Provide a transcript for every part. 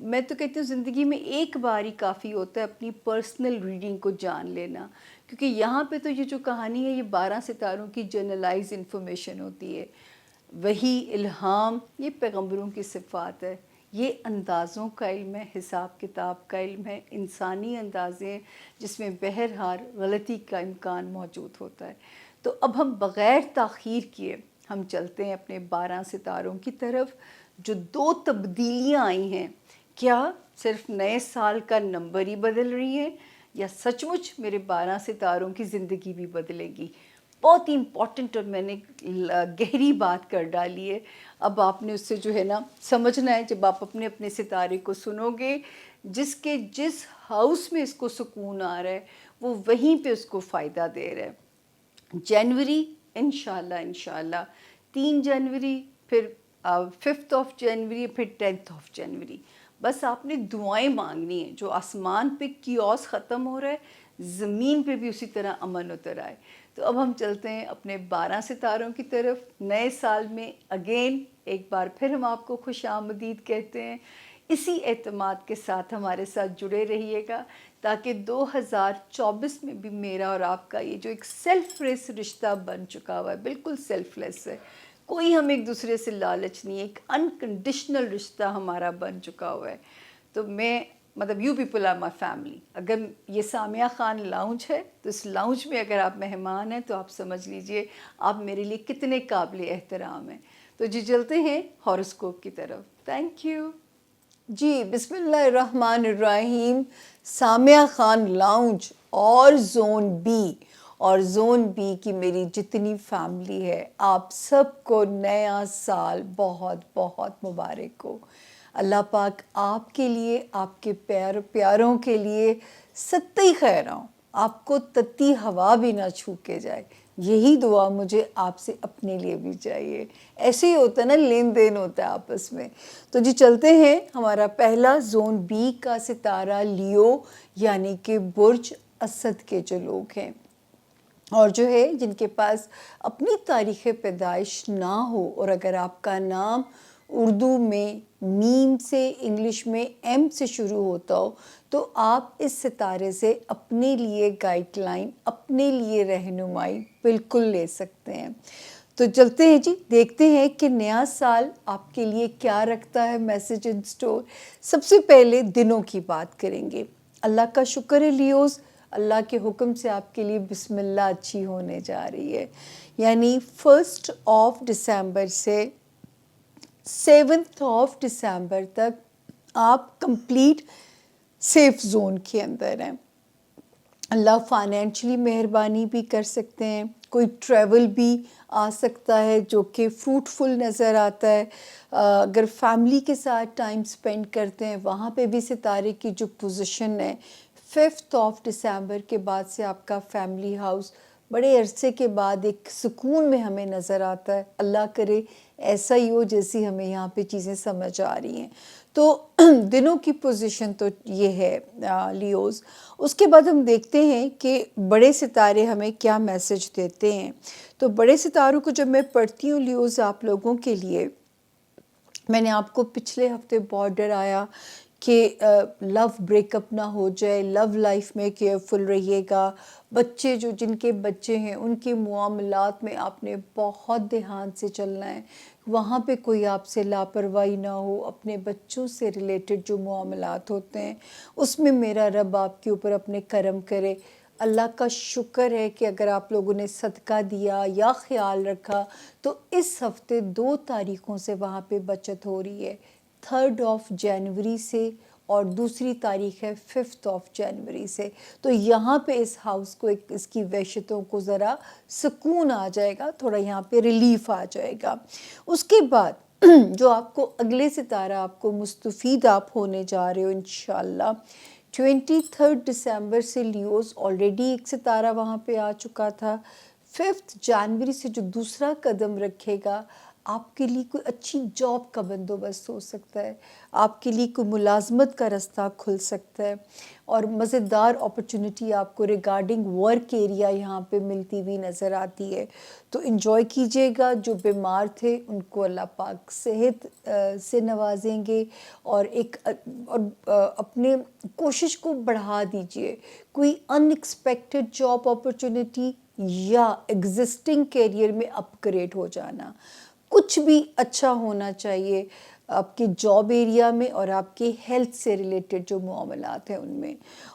میں تو کہتی ہوں زندگی میں ایک بار ہی کافی ہوتا ہے اپنی پرسنل ریڈنگ کو جان لینا، کیونکہ یہاں پہ تو یہ جو کہانی ہے یہ 12 ستاروں کی جنرلائز انفارمیشن ہوتی ہے. وہی، الہام، یہ پیغمبروں کی صفات ہے. یہ اندازوں کا علم ہے، حساب کتاب کا علم ہے، انسانی اندازے ہیں جس میں بہرحال غلطی کا امکان موجود ہوتا ہے. تو اب ہم بغیر تاخیر کیے ہم چلتے ہیں اپنے 12 ستاروں کی طرف. جو 2 تبدیلیاں آئی ہیں، کیا صرف نئے سال کا نمبر ہی بدل رہی ہیں یا سچ مچ میرے 12 ستاروں کی زندگی بھی بدلے گی؟ بہت ہی امپورٹنٹ، اور میں نے گہری بات کر ڈالی ہے. اب آپ نے اس سے جو ہے نا سمجھنا ہے. جب آپ اپنے اپنے ستارے کو سنو گے، جس ہاؤس میں اس کو سکون آ رہا ہے وہ وہیں پہ اس کو فائدہ دے رہا ہے. جنوری انشاءاللہ 3 جنوری، پھر 5 جنوری، پھر 10 جنوری. بس آپ نے دعائیں مانگنی ہیں. جو آسمان پہ کیوس ختم ہو رہا ہے، زمین پہ بھی اسی طرح امن اتر آئے. تو اب ہم چلتے ہیں اپنے 12 ستاروں کی طرف. نئے سال میں اگین ایک بار پھر ہم آپ کو خوش آمدید کہتے ہیں. اسی اعتماد کے ساتھ ہمارے ساتھ جڑے رہیے گا تاکہ 2024 میں بھی میرا اور آپ کا یہ جو ایک سیلف لیس رشتہ بن چکا ہوا ہے، بالکل سیلف لیس ہے، کوئی ہم ایک دوسرے سے لالچ نہیں ہے، ایک انکنڈیشنل رشتہ ہمارا بن چکا ہوا ہے. تو مطلب you people are my family. اگر یہ سامیہ خان لاؤنج ہے تو اس لاؤنج میں اگر آپ مہمان ہیں تو آپ سمجھ لیجئے آپ میرے لیے کتنے قابل احترام ہیں. تو جی چلتے ہیں ہاروسکوپ کی طرف. Thank you. جی بسم اللہ الرحمن الرحیم. سامیہ خان لاؤنج اور زون بی کی میری جتنی فیملی ہے، آپ سب کو نیا سال بہت بہت مبارک ہو. اللہ پاک آپ کے لیے، آپ کے پیاروں کے لیے ستی خیر ہوں، آپ کو تتی ہوا بھی نہ چھو کے جائے. یہی دعا مجھے آپ سے اپنے لیے بھی چاہیے. ایسے ہی ہوتا ہے نا، لین دین ہوتا ہے آپس میں. تو جی چلتے ہیں. ہمارا پہلا زون بی کا ستارہ لیو، یعنی کہ برج اسد کے جو لوگ ہیں اور جو ہے جن کے پاس اپنی تاریخ پیدائش نہ ہو، اور اگر آپ کا نام اردو میں میم سے، انگلش میں ایم سے شروع ہوتا ہو، تو آپ اس ستارے سے اپنے لیے گائیڈ لائن، اپنے لیے رہنمائی بالکل لے سکتے ہیں. تو چلتے ہیں جی، دیکھتے ہیں کہ نیا سال آپ کے لیے کیا رکھتا ہے میسج ان سٹور. سب سے پہلے دنوں کی بات کریں گے. اللہ کا شکر ہے لیوز، اللہ کے حکم سے آپ کے لیے بسم اللہ اچھی ہونے جا رہی ہے. یعنی 1 دسمبر سے 7 دسمبر تک آپ کمپلیٹ سیف زون کے اندر ہیں. اللہ فائنینشلی مہربانی بھی کر سکتے ہیں. کوئی ٹریول بھی آ سکتا ہے جو کہ فروٹفل نظر آتا ہے. اگر فیملی کے ساتھ ٹائم سپینڈ کرتے ہیں، وہاں پہ بھی ستارے کی جو پوزیشن ہے 5 دسمبر کے بعد سے آپ کا فیملی ہاؤس بڑے عرصے کے بعد ایک سکون میں ہمیں نظر آتا ہے. اللہ کرے ایسا ہی ہو جیسی ہمیں یہاں پہ چیزیں سمجھ آ رہی ہیں. تو دنوں کی پوزیشن تو یہ ہے لیوز. اس کے بعد ہم دیکھتے ہیں کہ بڑے ستارے ہمیں کیا میسج دیتے ہیں. تو بڑے ستاروں کو جب میں پڑھتی ہوں لیوز آپ لوگوں کے لیے، میں نے آپ کو پچھلے ہفتے بہت ڈرایا کہ لو بریک اپ نہ ہو جائے، لو لائف میں کیئرفل رہیے گا. بچے جن کے بچے ہیں ان کے معاملات میں آپ نے بہت دھیان سے چلنا ہے. وہاں پہ کوئی آپ سے لاپرواہی نہ ہو. اپنے بچوں سے ریلیٹڈ جو معاملات ہوتے ہیں اس میں میرا رب آپ کے اوپر اپنے کرم کرے. اللہ کا شکر ہے کہ اگر آپ لوگوں نے صدقہ دیا یا خیال رکھا تو اس ہفتے 2 تاریخوں سے وہاں پہ بچت ہو رہی ہے. 3 جنوری سے اور دوسری تاریخ ہے 5 جنوری سے. تو یہاں پہ اس ہاؤس کو اس کی وحشتوں کو ذرا سکون آ جائے گا، تھوڑا یہاں پہ ریلیف آ جائے گا. اس کے بعد جو آپ کو اگلے ستارہ آپ کو مستفید آپ ہونے جا رہے ہو انشاءاللہ 23 دسمبر سے لیوز آلریڈی ایک ستارہ وہاں پہ آ چکا تھا. 5 جنوری سے جو دوسرا قدم رکھے گا آپ کے لیے کوئی اچھی جاب کا بندوبست ہو سکتا ہے، آپ کے لیے کوئی ملازمت کا رستہ کھل سکتا ہے، اور مزیدار اپرچونٹی آپ کو ریگارڈنگ ورک ایریا یہاں پہ ملتی ہوئی نظر آتی ہے۔ تو انجوائے کیجیے گا، جو بیمار تھے ان کو اللہ پاک صحت سے نوازیں گے، اور اپنے کوشش کو بڑھا دیجیے۔ کوئی ان ایکسپیکٹڈ جاب اپرچونٹی یا ایگزسٹنگ کیریئر میں اپ گریڈ ہو جانا، کچھ بھی اچھا ہونا چاہیے آپ کے جاب ایریا میں اور آپ کے ہیلتھ سے ریلیٹڈ جو معاملات ہیں ان میں۔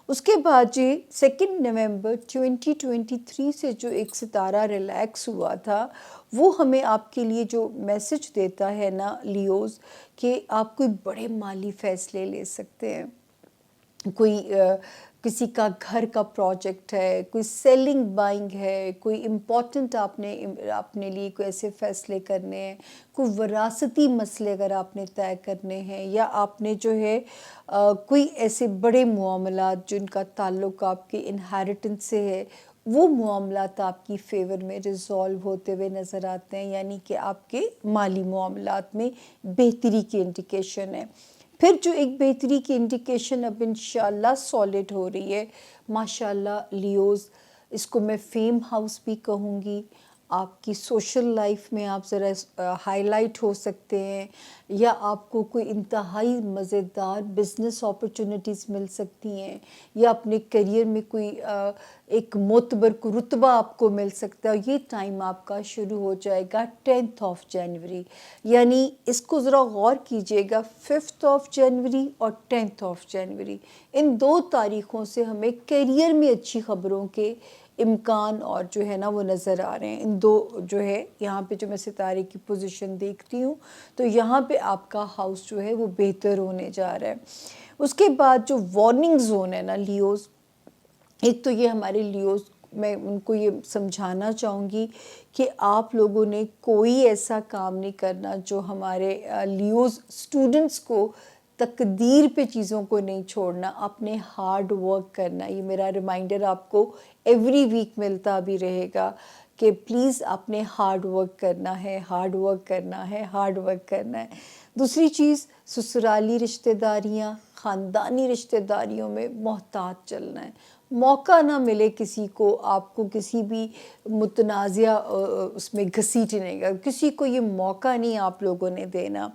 اس کے بعد جی 2 نومبر 2023 سے جو ایک ستارہ ریلیکس ہوا تھا، وہ ہمیں آپ کے لیے جو میسج دیتا ہے نا لیوز، کہ آپ کوئی بڑے مالی فیصلے لے سکتے ہیں۔ کوئی کسی کا گھر کا پروجیکٹ ہے، کوئی سیلنگ بائنگ ہے، کوئی امپورٹنٹ آپ نے اپنے لیے کوئی ایسے فیصلے کرنے ہیں، کوئی وراثتی مسئلے اگر آپ نے طے کرنے ہیں، یا آپ نے جو ہے کوئی ایسے بڑے معاملات جن کا تعلق آپ کے انہیریٹنس سے ہے، وہ معاملات آپ کی فیور میں ریزالو ہوتے ہوئے نظر آتے ہیں، یعنی کہ آپ کے مالی معاملات میں بہتری کی انڈیکیشن ہے۔ پھر جو ایک بہتری کی انڈیکیشن اب انشاءاللہ سالڈ ہو رہی ہے، ماشاءاللہ لیوز، اس کو میں فیم ہاؤس بھی کہوں گی۔ آپ کی سوشل لائف میں آپ ذرا ہائی لائٹ ہو سکتے ہیں، یا آپ کو کوئی انتہائی مزیدار بزنس اپرچونٹیز مل سکتی ہیں، یا اپنے کیریئر میں کوئی ایک معتبر کو رتبہ آپ کو مل سکتا ہے۔ یہ ٹائم آپ کا شروع ہو جائے گا 10 جنوری، یعنی اس کو ذرا غور کیجیے گا، 5 جنوری اور 10 جنوری، ان 2 تاریخوں سے ہمیں کیریئر میں اچھی خبروں کے امکان اور جو ہے نا وہ نظر آ رہے ہیں۔ ان 2 جو ہے یہاں پہ جو میں ستارے کی پوزیشن دیکھتی ہوں، تو یہاں پہ آپ کا ہاؤس جو ہے وہ بہتر ہونے جا رہا ہے۔ اس کے بعد جو وارننگ زون ہے نا لیوز، ایک تو یہ ہمارے لیوز، میں ان کو یہ سمجھانا چاہوں گی کہ آپ لوگوں نے کوئی ایسا کام نہیں کرنا جو ہمارے لیوز اسٹوڈنٹس کو تقدیر پہ چیزوں کو نہیں چھوڑنا، اپنے ہارڈ ورک کرنا۔ یہ میرا ریمائنڈر آپ کو ایوری ویک ملتا بھی رہے گا کہ پلیز آپ نے ہارڈ ورک کرنا ہے، ہارڈ ورک کرنا ہے، ہارڈ ورک کرنا ہے۔ دوسری چیز، سسرالی رشتہ داریاں، خاندانی رشتہ داریوں میں محتاط چلنا ہے۔ موقع نہ ملے کسی کو، آپ کو کسی بھی متنازعہ اس میں گھسیٹنے کا، کسی کو یہ موقع نہیں آپ لوگوں نے دینا۔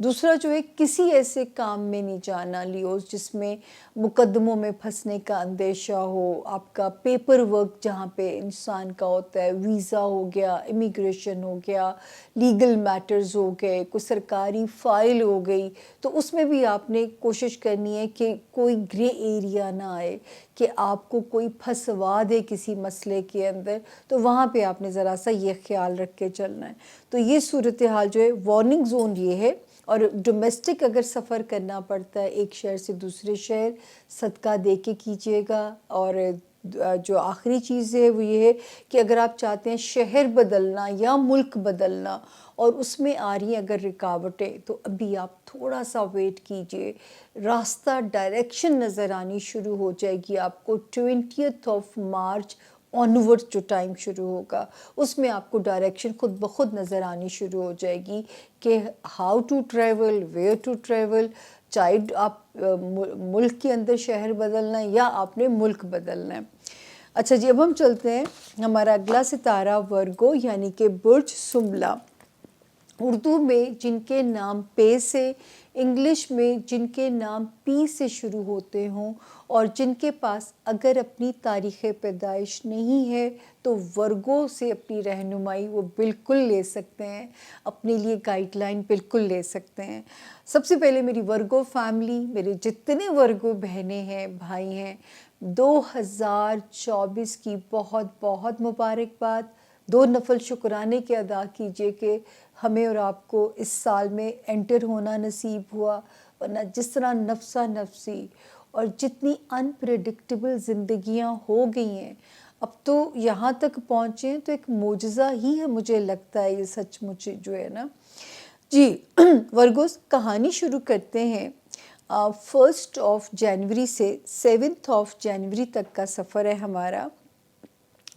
دوسرا جو ہے، کسی ایسے کام میں نہیں جانا لیوز جس میں مقدموں میں پھنسنے کا اندیشہ ہو۔ آپ کا پیپر ورک جہاں پہ انسان کا ہوتا ہے، ویزا ہو گیا، امیگریشن ہو گیا، لیگل میٹرز ہو گئے، کوئی سرکاری فائل ہو گئی، تو اس میں بھی آپ نے کوشش کرنی ہے کہ کوئی گرے ایریا نہ آئے، کہ آپ کو کوئی پھنسوا دے کسی مسئلے کے اندر، تو وہاں پہ آپ نے ذرا سا یہ خیال رکھ کے چلنا ہے۔ تو یہ صورتحال جو ہے، وارننگ زون یہ ہے۔ اور ڈومیسٹک اگر سفر کرنا پڑتا ہے ایک شہر سے دوسرے شہر، صدقہ دے کے کیجیے گا۔ اور جو آخری چیز ہے وہ یہ ہے کہ اگر آپ چاہتے ہیں شہر بدلنا یا ملک بدلنا، اور اس میں آ رہی ہیں اگر رکاوٹیں، تو ابھی آپ تھوڑا سا ویٹ کیجئے، راستہ ڈائریکشن نظر آنی شروع ہو جائے گی آپ کو 20 مارچ آنورڈ جو ٹائم شروع ہوگا، اس میں آپ کو ڈائریکشن خود بخود نظر آنی شروع ہو جائے گی کہ how to travel, where to travel, چاہے آپ ملک کے اندر شہر بدلنا ہے یا آپ نے ملک بدلنا ہے۔ اچھا جی، اب ہم چلتے ہیں ہمارا اگلا ستارہ ورگو، یعنی کہ برج سنبلہ۔ اردو میں جن کے نام پے سے، انگلش میں جن کے نام پی سے شروع ہوتے ہوں، اور جن کے پاس اگر اپنی تاریخ پیدائش نہیں ہے تو ورگو سے اپنی رہنمائی وہ بالکل لے سکتے ہیں، اپنے لیے گائیڈ لائن بالکل لے سکتے ہیں۔ سب سے پہلے میری ورگو فیملی، میرے جتنے ورگو بہنیں ہیں، بھائی ہیں، 2024 کی بہت بہت مبارکباد۔ 2 نفل شکرانے کے ادا کیجئے کہ ہمیں اور آپ کو اس سال میں انٹر ہونا نصیب ہوا، ورنہ جس طرح نفسا نفسی اور جتنی انپریڈکٹیبل زندگیاں ہو گئی ہیں، اب تو یہاں تک پہنچے ہیں تو ایک معجزہ ہی ہے، مجھے لگتا ہے یہ سچ مچ جو ہے نا۔ جی ورگوز، کہانی شروع کرتے ہیں۔ 1 جنوری سے 7 جنوری تک کا سفر ہے ہمارا۔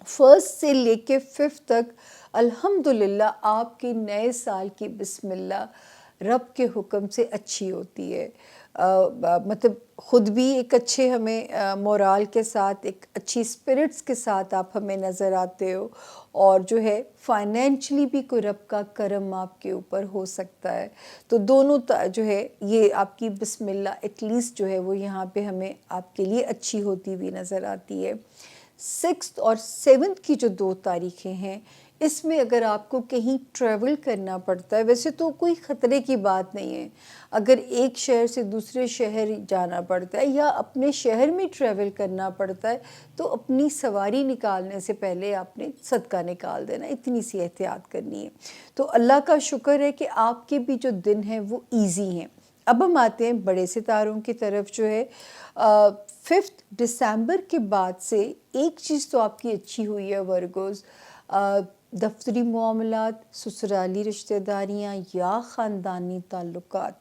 1 سے لے کے 5 تک الحمدللہ آپ کے نئے سال کی بسم اللہ رب کے حکم سے اچھی ہوتی ہے. مطلب خود بھی ایک اچھے ہمیں مورال کے ساتھ، ایک اچھی اسپرٹس کے ساتھ آپ ہمیں نظر آتے ہو، اور جو ہے فائنینشلی بھی کوئی رب کا کرم آپ کے اوپر ہو سکتا ہے. تو دونوں جو ہے یہ آپ کی بسم اللہ ایٹ لیسٹ جو ہے وہ یہاں پہ ہمیں آپ کے لیے اچھی ہوتی ہوئی نظر آتی ہے. 6 اور 7 کی جو 2 تاریخیں ہیں، اس میں اگر آپ کو کہیں ٹریول کرنا پڑتا ہے، ویسے تو کوئی خطرے کی بات نہیں ہے. اگر ایک شہر سے دوسرے شہر جانا پڑتا ہے یا اپنے شہر میں ٹریول کرنا پڑتا ہے تو اپنی سواری نکالنے سے پہلے آپ نے صدقہ نکال دینا، اتنی سی احتیاط کرنی ہے. تو اللہ کا شکر ہے کہ آپ کے بھی جو دن ہیں وہ ایزی ہیں. اب ہم آتے ہیں بڑے ستاروں کی طرف. جو ہے 5 دسمبر کے بعد سے ایک چیز تو آپ کی اچھی ہوئی ہے ورگوز، دفتری معاملات، سسرالی رشتہ داریاں یا خاندانی تعلقات،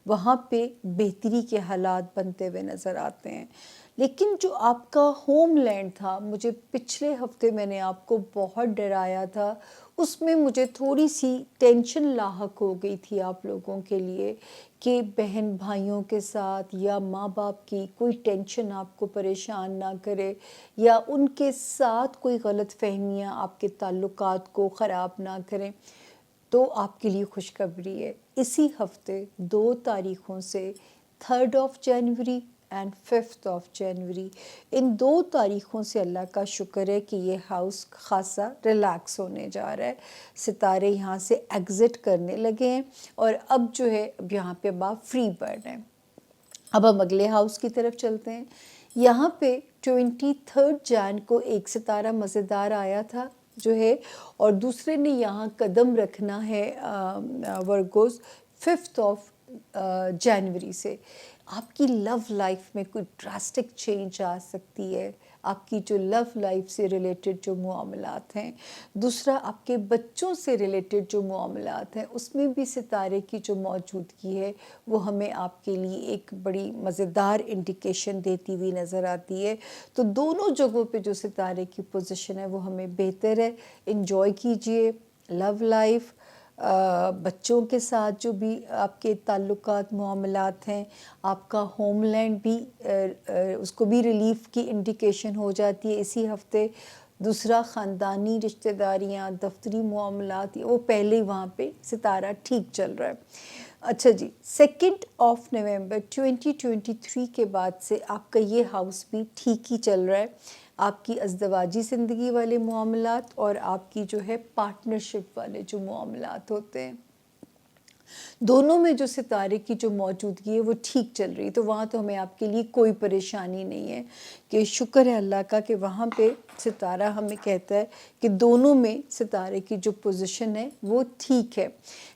وہاں پہ بہتری کے حالات بنتے ہوئے نظر آتے ہیں. لیکن جو آپ کا ہوم لینڈ تھا، مجھے پچھلے ہفتے میں نے آپ کو بہت ڈرایا تھا، اس میں مجھے تھوڑی سی ٹینشن لاحق ہو گئی تھی آپ لوگوں کے لیے کہ بہن بھائیوں کے ساتھ یا ماں باپ کی کوئی ٹینشن آپ کو پریشان نہ کرے، یا ان کے ساتھ کوئی غلط فہمیاں آپ کے تعلقات کو خراب نہ کریں. تو آپ کے لیے خوشخبری ہے، اسی ہفتے 2 تاریخوں سے 3 جنوری اینڈ 5 جنوری، ان 2 تاریخوں سے اللہ کا شکر ہے کہ یہ ہاؤس خاصا ریلیکس ہونے جا رہا ہے. ستارے یہاں سے ایگزٹ کرنے لگے ہیں اور اب جو ہے اب یہاں پہ آپ فری برڈ ہیں. اب ہم اگلے ہاؤس کی طرف چلتے ہیں. یہاں پہ 23 جان کو ایک ستارہ مزیدار آیا تھا جو ہے، اور دوسرے نے یہاں قدم رکھنا ہے ورگوز 5 جنوری سے. آپ کی لو لائف میں کوئی ڈراسٹک چینج آ سکتی ہے، آپ کی جو لو لائف سے ریلیٹڈ جو معاملات ہیں. دوسرا، آپ کے بچوں سے ریلیٹڈ جو معاملات ہیں اس میں بھی ستارے کی جو موجودگی ہے وہ ہمیں آپ کے لیے ایک بڑی مزیدار انڈیکیشن دیتی ہوئی نظر آتی ہے. تو دونوں جگہوں پہ جو ستارے کی پوزیشن ہے وہ ہمیں بہتر ہے. انجوائے کیجئے لو لائف، بچوں کے ساتھ جو بھی آپ کے تعلقات معاملات ہیں، آپ کا ہوم لینڈ بھی اس کو بھی ریلیف کی انڈیکیشن ہو جاتی ہے اسی ہفتے. دوسرا، خاندانی رشتہ داریاں، دفتری معاملات، وہ پہلے ہی وہاں پہ ستارہ ٹھیک چل رہا ہے. اچھا جی، 2 نومبر 2023 کے بعد سے آپ کا یہ ہاؤس بھی ٹھیک ہی چل رہا ہے. آپ کی ازدواجی زندگی والے معاملات اور آپ کی جو ہے پارٹنرشپ والے جو معاملات ہوتے ہیں، دونوں میں جو ستارے کی جو موجودگی ہے وہ ٹھیک چل رہی ہے. تو وہاں تو ہمیں آپ کے لیے کوئی پریشانی نہیں ہے، کہ شکر ہے اللہ کا کہ وہاں پہ ستارہ ہمیں کہتا ہے کہ دونوں میں ستارے کی جو پوزیشن ہے وہ ٹھیک ہے.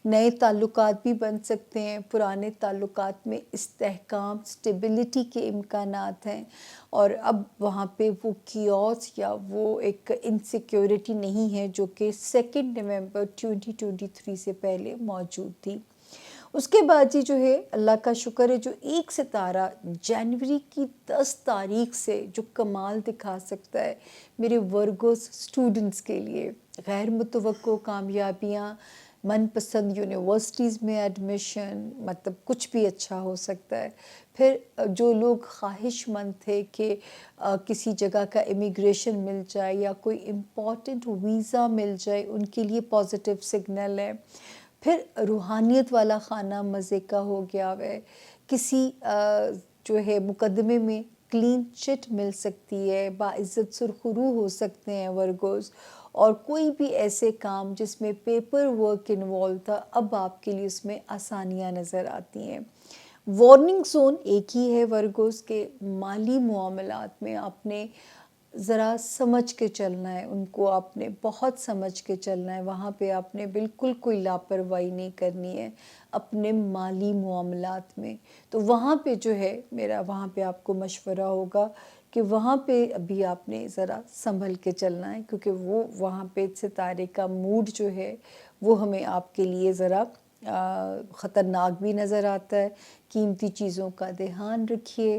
نئے تعلقات بھی بن سکتے ہیں، پرانے تعلقات میں استحکام، سٹیبلٹی کے امکانات ہیں، اور اب وہاں پہ وہ کیوس یا وہ ایک انسیکیورٹی نہیں ہے جو کہ 2 نومبر 2023 سے پہلے موجود تھی. اس کے بعد جو ہے اللہ کا شکر ہے جو ایک ستارہ جنوری کی 10 تاریخ سے جو کمال دکھا سکتا ہے میرے ورگوز اسٹوڈنٹس کے لیے. غیر متوقع کامیابیاں، من پسند یونیورسٹیز میں ایڈمیشن، مطلب کچھ بھی اچھا ہو سکتا ہے. پھر جو لوگ خواہش مند تھے کہ کسی جگہ کا امیگریشن مل جائے یا کوئی امپورٹنٹ ویزا مل جائے، ان کے لیے پازیٹیو سگنل ہے. پھر روحانیت والا خانہ مزے کا ہو گیا ہے. کسی جو ہے مقدمے میں کلین چٹ مل سکتی ہے، باعزت سرخرو ہو سکتے ہیں ورگوز. اور کوئی بھی ایسے کام جس میں پیپر ورک انوالو تھا، اب آپ کے لیے اس میں آسانیاں نظر آتی ہیں. وارننگ زون ایک ہی ہے ورگوز کے مالی معاملات میں آپ نے ذرا سمجھ کے چلنا ہے، ان کو آپ نے بہت سمجھ کے چلنا ہے. وہاں پہ آپ نے بالکل کوئی لاپرواہی نہیں کرنی ہے اپنے مالی معاملات میں. تو وہاں پہ جو ہے میرا وہاں پہ آپ کو مشورہ ہوگا کہ وہاں پہ ابھی آپ نے ذرا سنبھل کے چلنا ہے، کیونکہ وہ وہاں پہ ستارے کا موڈ جو ہے وہ ہمیں آپ کے لیے ذرا خطرناک بھی نظر آتا ہے. قیمتی چیزوں کا دھیان رکھیے،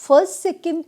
1, 2,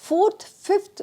4th 5th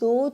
2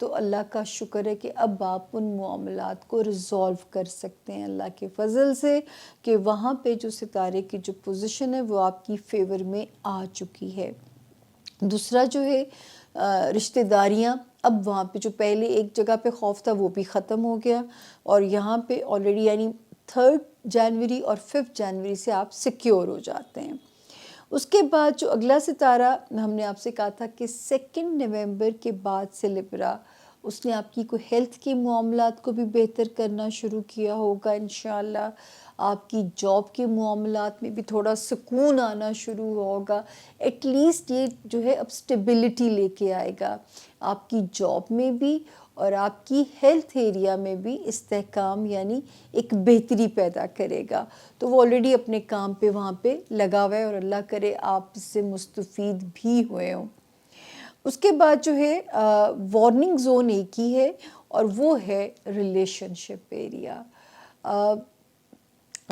تو اللہ کا شکر ہے کہ اب آپ ان معاملات کو ریزالو کر سکتے ہیں اللہ کے فضل سے، کہ وہاں پہ جو ستارے کی جو پوزیشن ہے وہ آپ کی فیور میں آ چکی ہے۔ دوسرا جو ہے رشتہ داریاں، اب وہاں پہ جو پہلے ایک جگہ پہ خوف تھا وہ بھی ختم ہو گیا، اور یہاں پہ آلریڈی یعنی 3 جنوری اور 5 جنوری سے آپ سیکیور ہو جاتے ہیں۔ اس کے بعد جو اگلا ستارہ ہم نے آپ سے کہا تھا کہ 2 نومبر کے بعد سے لبرا، اس نے آپ کی کوئی ہیلتھ کے معاملات کو بھی بہتر کرنا شروع کیا ہوگا انشاءاللہ، آپ کی جاب کے معاملات میں بھی تھوڑا سکون آنا شروع ہوگا، ایٹ لیسٹ یہ جو ہے اب سٹیبلٹی لے کے آئے گا آپ کی جاب میں بھی، اور آپ کی ہیلتھ ایریا میں بھی استحکام یعنی ایک بہتری پیدا کرے گا۔ تو وہ آلریڈی اپنے کام پہ وہاں پہ لگا ہوا ہے، اور اللہ کرے آپ اس سے مستفید بھی ہوئے ہوں۔ اس کے بعد جو ہے وارننگ زون ایک ہی ہے، اور وہ ہے ریلیشن شپ ایریا۔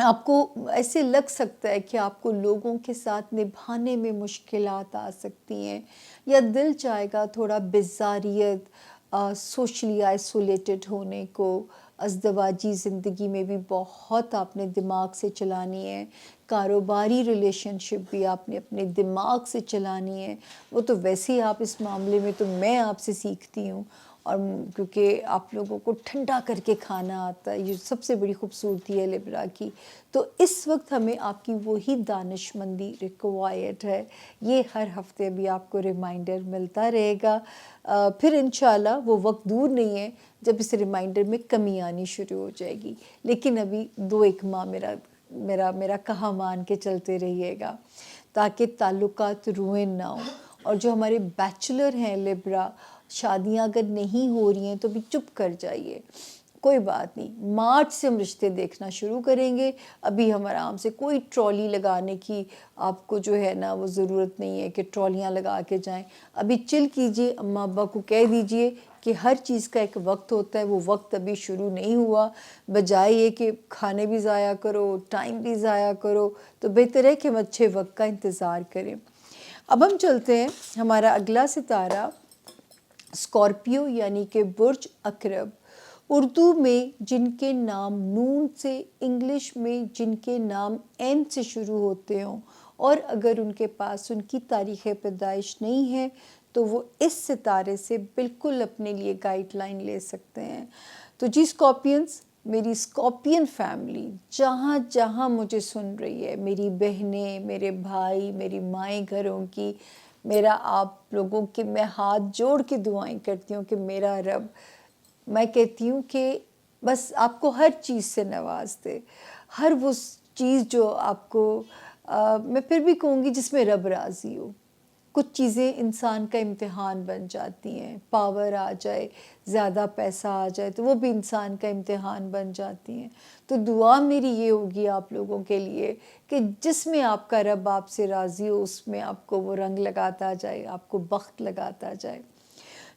آپ کو ایسے لگ سکتا ہے کہ آپ کو لوگوں کے ساتھ نبھانے میں مشکلات آ سکتی ہیں، یا دل چاہے گا تھوڑا بیزاریت، سوشلی آئسولیٹڈ ہونے کو، ازدواجی زندگی میں بھی بہت آپ نے دماغ سے چلانی ہے، کاروباری ریلیشن شپ بھی آپ نے اپنے دماغ سے چلانی ہے۔ وہ تو ویسے ہی آپ اس معاملے میں تو میں آپ سے سیکھتی ہوں، اور کیونکہ آپ لوگوں کو ٹھنڈا کر کے کھانا آتا ہے، یہ سب سے بڑی خوبصورتی ہے لبرا کی۔ تو اس وقت ہمیں آپ کی وہی دانش مندی ریکوائرڈ ہے، یہ ہر ہفتے بھی آپ کو ریمائنڈر ملتا رہے گا۔ پھر انشاءاللہ وہ وقت دور نہیں ہے جب اس ریمائنڈر میں کمی آنی شروع ہو جائے گی، لیکن ابھی 2-1 ماہ میرا کہا مان کے چلتے رہیے گا، تاکہ تعلقات روئن نہ ہوں۔ اور جو ہمارے بیچلر ہیں لبرا، شادیاں اگر نہیں ہو رہی ہیں تو بھی چپ کر جائیے، کوئی بات نہیں، مارچ سے ہم رشتے دیکھنا شروع کریں گے۔ ابھی ہم آرام سے کوئی ٹرالی لگانے کی آپ کو جو ہے نا وہ ضرورت نہیں ہے کہ ٹرالیاں لگا کے جائیں، ابھی چل کیجئے، اماں ابا کو کہہ دیجئے کہ ہر چیز کا ایک وقت ہوتا ہے، وہ وقت ابھی شروع نہیں ہوا، بجائے یہ کہ کھانے بھی ضائع کرو، ٹائم بھی ضائع کرو، تو بہتر ہے کہ ہم اچھے وقت کا انتظار کریں۔ اب ہم چلتے ہیں، ہمارا اگلا ستارہ اسکارپیو یعنی کہ برج عقرب، اردو میں جن کے نام نون سے، انگلش میں جن کے نام این سے شروع ہوتے ہوں، اور اگر ان کے پاس ان کی تاریخ پیدائش نہیں ہے تو وہ اس ستارے سے بالکل اپنے لیے گائیڈ لائن لے سکتے ہیں۔ تو جی اسکارپینز، میری اسکارپین فیملی جہاں جہاں مجھے سن رہی ہے، میری بہنیں، میرے بھائی، میری مائیں گھروں کی، میرا آپ لوگوں کے میں ہاتھ جوڑ کے دعائیں کرتی ہوں کہ میرا رب، میں کہتی ہوں کہ بس آپ کو ہر چیز سے نواز دے، ہر وہ چیز جو آپ کو میں پھر بھی کہوں گی جس میں رب راضی ہو۔ کچھ چیزیں انسان کا امتحان بن جاتی ہیں، پاور آ جائے، زیادہ پیسہ آ جائے تو وہ بھی انسان کا امتحان بن جاتی ہیں۔ تو دعا میری یہ ہوگی آپ لوگوں کے لیے کہ جس میں آپ کا رب آپ سے راضی ہو اس میں آپ کو وہ رنگ لگاتا جائے، آپ کو بخت لگاتا جائے۔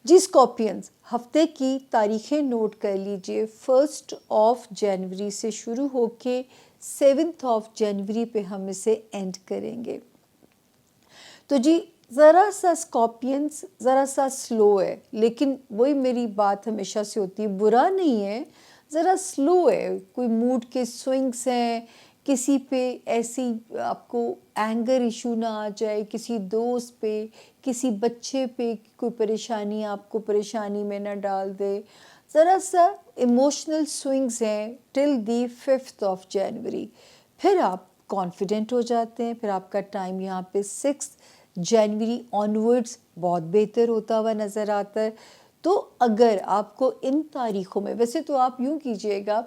جی اسکارپینز، ہفتے کی تاریخیں نوٹ کر لیجئے، 1 جنوری سے شروع ہو کے 7 جنوری پہ ہم اسے اینڈ کریں گے۔ تو جی ذرا سا اسکارپینز ذرا سا سلو ہے، لیکن وہی میری بات ہمیشہ سے ہوتی ہے، برا نہیں ہے، ذرا سلو ہے، کوئی موڈ کے سوئنگس ہیں، کسی پہ ایسی آپ کو اینگر ایشو نہ آ جائے، کسی دوست پہ، کسی بچے پہ کوئی پریشانی آپ کو پریشانی میں نہ ڈال دے، ذرا سا ایموشنل سوئنگز ہیں ٹل دی 5 جنوری، پھر آپ کانفیڈنٹ ہو جاتے ہیں، پھر آپ کا ٹائم یہاں پہ 6 جنوری آنورڈز بہت بہتر ہوتا ہوا نظر آتا ہے۔ تو اگر آپ کو ان تاریخوں میں، ویسے تو آپ یوں کیجئے گا،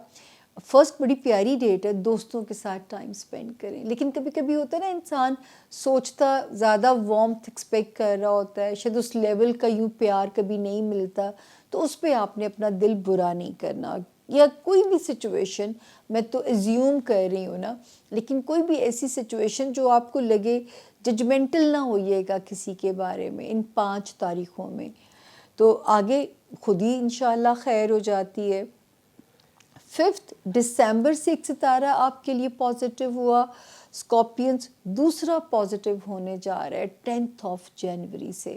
1 بڑی پیاری ڈیٹ ہے، دوستوں کے ساتھ ٹائم سپینڈ کریں، لیکن کبھی کبھی ہوتا ہے نا انسان سوچتا زیادہ وارمتھ ایکسپیکٹ کر رہا ہوتا ہے، شاید اس لیول کا یوں پیار کبھی نہیں ملتا، تو اس پہ آپ نے اپنا دل برا نہیں کرنا، یا کوئی بھی سچویشن، میں تو ایزیوم کر رہی ہوں نا، لیکن کوئی بھی ایسی سچویشن جو آپ کو لگے، ججمنٹل نہ ہوئیے گا کسی کے بارے میں ان 5 تاریخوں میں، تو آگے خود ہی انشاءاللہ خیر ہو جاتی ہے۔ 5 دسمبر سے ایک ستارہ آپ کے لیے پازیٹیو ہوا اسکارپینز، دوسرا پازیٹیو ہونے جا رہا ہے 10 جنوری سے۔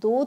2